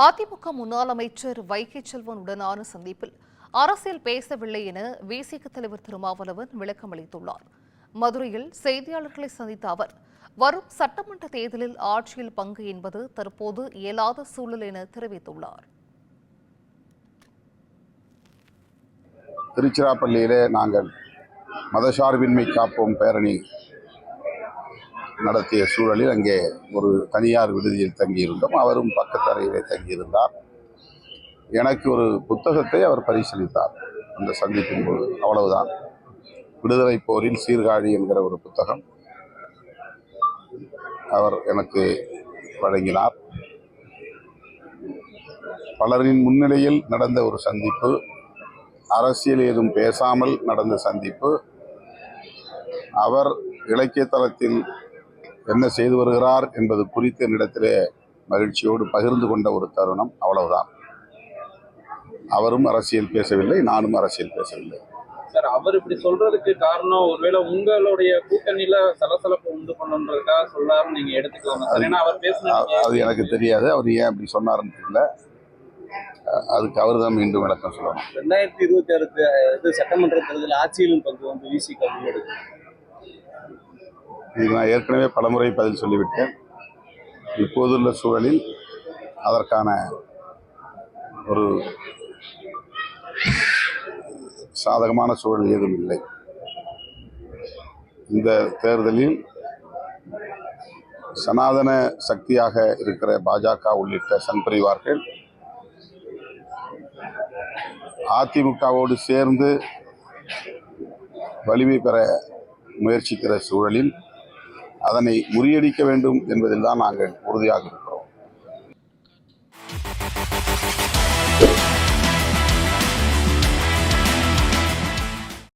அதிமுக முன்னாள் அமைச்சர் வைகை செல்வன் உடனான சந்திப்பில் அரசியல் பேசவில்லை என விசிக தலைவர் திருமாவளவன் விளக்கம் அளித்துள்ளார். மதுரையில் செய்தியாளர்களை சந்தித்த அவர், வரும் சட்டமன்ற தேர்தலில் ஆட்சியில் பங்கு என்பது தற்போது இயலாத சூழல் என தெரிவித்துள்ளார். திருச்சிராப்பள்ளியிலே நாங்கள் மதசார்பின்மை காப்போம் பேரணி நடத்திய சூழலில் அங்கே ஒரு தனியார் விடுதியில் தங்கியிருந்தோம். அவரும் பக்கத்தறையிலே தங்கியிருந்தார். எனக்கு ஒரு புத்தகத்தை அவர் பரிசீலித்தார் அந்த சந்திப்பின் போது. அவ்வளவுதான். விடுதலை போரில் சீர்காழி என்கிற ஒரு புத்தகம் அவர் எனக்கு வழங்கினார். பலரின் முன்னிலையில் நடந்த ஒரு சந்திப்பு, அரசியல் ஏதும் பேசாமல் நடந்த சந்திப்பு. அவர் இலக்கிய தளத்தில் என்ன செய்து வருகிறார் என்பது குறித்து என்னிடத்திலே மகிழ்ச்சியோடு பகிர்ந்து கொண்ட ஒரு தருணம். அவ்வளவுதான். அவரும் அரசியல் பேசவில்லை, நானும் அரசியல் பேசவில்லை. சார், அவர் இப்படி சொல்றதுக்கு காரணம் ஒருவேளை உங்களுடைய கூட்டணியில சலசலப்பு உண்டு பண்ணுறதுக்காக சொல்லாருன்னு நீங்க எடுத்துக்கலாம். அது எனக்கு தெரியாது. அவர் ஏன் அப்படி சொன்னாருன்னு தெரியல. அதுக்கு அவர் தான் மீண்டும் விளக்கம் சொல்லணும். 2026 சட்டமன்ற தேர்தல் ஆட்சியிலும் பங்கு வந்து விசிக இது நான் ஏற்கனவே பலமுறை பதில் சொல்லிவிட்டேன். இப்போதுள்ள சூழலில் அதற்கான ஒரு சாதகமான சூழல் ஏதும் இல்லை. இந்த தேர்தலில் சனாதன சக்தியாக இருக்கிற பாஜக உள்ளிட்ட சன்பரிவார்கள் அதிமுகவோடு சேர்ந்து வலிமை பெற முயற்சிக்கிற சூழலில் அதனை முறியடிக்க வேண்டும் என்பதில் தான் நாங்கள் உறுதியாக இருக்கிறோம்.